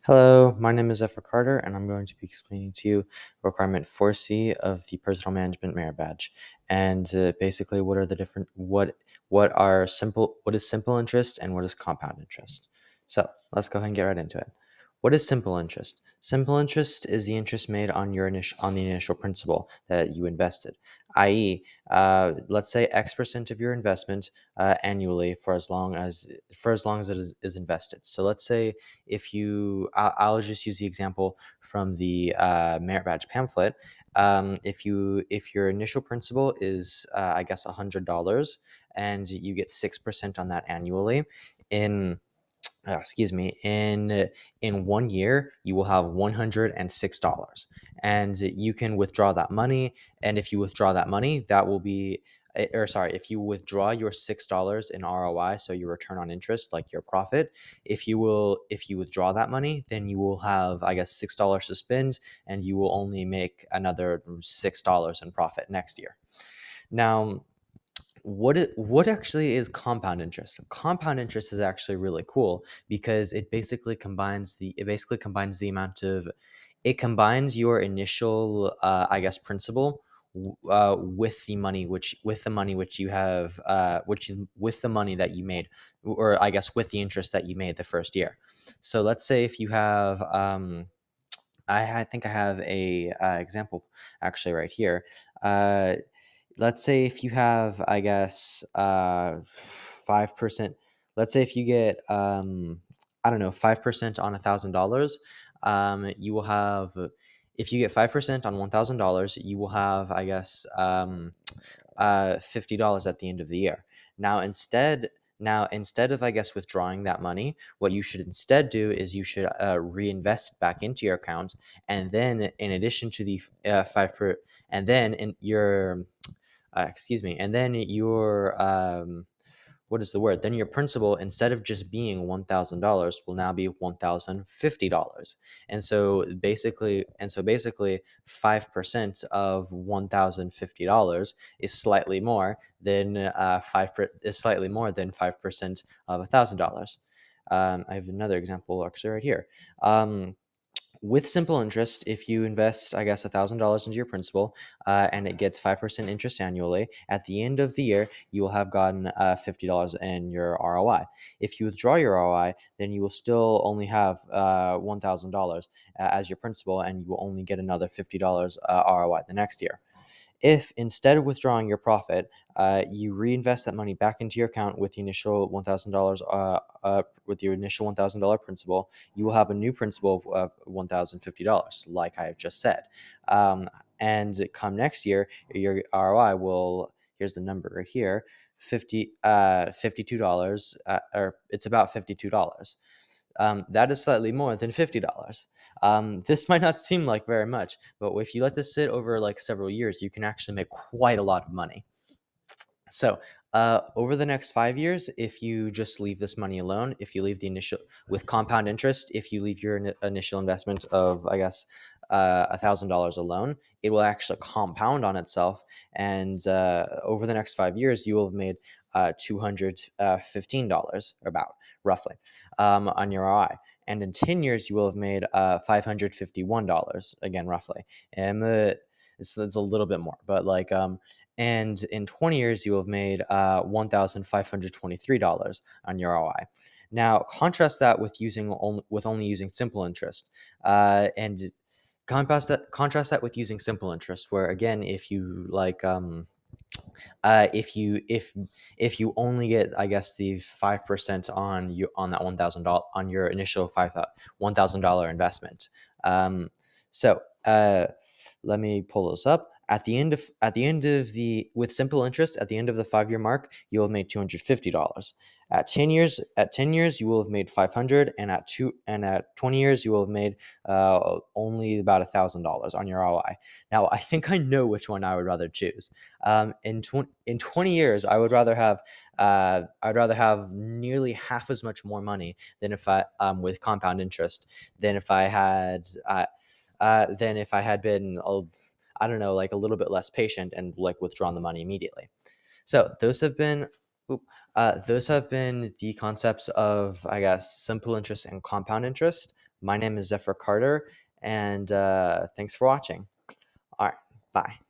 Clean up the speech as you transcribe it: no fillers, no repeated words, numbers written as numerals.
Hello, my name is Zephyr Carter, and I'm going to be explaining to you requirement 4C of the Personal Management Merit Badge. And basically, what are the different what is simple interest and what is compound interest? So let's go ahead and get right into it. What is simple interest? Simple interest is the interest made on the initial principal that you invested, i.e., let's say X% of your investment annually for as long as it is invested. So let's say if you I'll just use the example from the merit badge pamphlet. If your initial principal is I guess $100 and you get 6% on that annually in excuse me, in 1 year you will have $106, and you can withdraw that money. And if you withdraw that money, that will be or sorry, if you withdraw your $6 in ROI, so your return on interest, like your profit, if you withdraw that money, then you will have, I guess, $6 to spend, and you will only make another $6 in profit next year. Now, what actually is compound interest? Compound interest is actually really cool because it basically combines the amount of it combines your initial I guess principal with the money which you have which is with the money that you made, or I guess with the interest that you made the first year. So let's say if you have I think I have a example actually right here. uh, let's say if you have, I guess, 5%. Let's say if you get I don't know, 5% on $1,000. You will have If you get 5% on $1,000, you will have, I guess, $50 at the end of the year. Now instead of, I guess, withdrawing that money, what you should instead do is you should reinvest it back into your account. And then in addition to the 5 per and then in your excuse me, and then your what is the word? Then your principal, instead of just being $1,000, will now be $1,050. And so basically 5% of $1,050 is slightly more than 5% of $1,000. I have another example actually right here. With simple interest, if you invest, I guess, $1,000 into your principal, and it gets 5% interest annually, at the end of the year, you will have gotten $50 in your ROI. If you withdraw your ROI, then you will still only have $1,000 as your principal, and you will only get another $50 ROI the next year. If instead of withdrawing your profit, you reinvest that money back into your account with the initial $1,000, with your initial $1,000 principal, you will have a new principal of $1,050, like I have just said. And come next year, your ROI will, here's the number right here, $52, or it's about $52. That is slightly more than $50. This might not seem like very much, but if you let this sit over like several years, you can actually make quite a lot of money. So, over the next 5 years, if you just leave this money alone, if you leave the initial with compound interest, if you leave your initial investment of, I guess, $1,000 alone, it will actually compound on itself. And over the next 5 years, you will have made $215, about roughly, on your ROI. And in 10 years, you will have made $551, again, roughly. And it's a little bit more, but like, and in 20 years you will have made $1,523 on your ROI. Now contrast that with only using simple interest, and contrast that with using simple interest, where again, if you like if you only get, I guess, the 5% on that $1,000 on your initial $1,000 investment. So let me pull this up. At the end of the with simple interest, at the end of the 5 year mark, you'll have made $250. At 10 years, you will have made 500, and at 20 years, you will have made only about $1,000 on your ROI. Now, I think I know which one I would rather choose. In 20 years, I'd rather have nearly half as much more money than if I with compound interest than if I had been, I don't know, like a little bit less patient and like withdrawn the money immediately. So those have been the concepts of, I guess, simple interest and compound interest. My name is Zephyr Carter, and thanks for watching. All right, bye.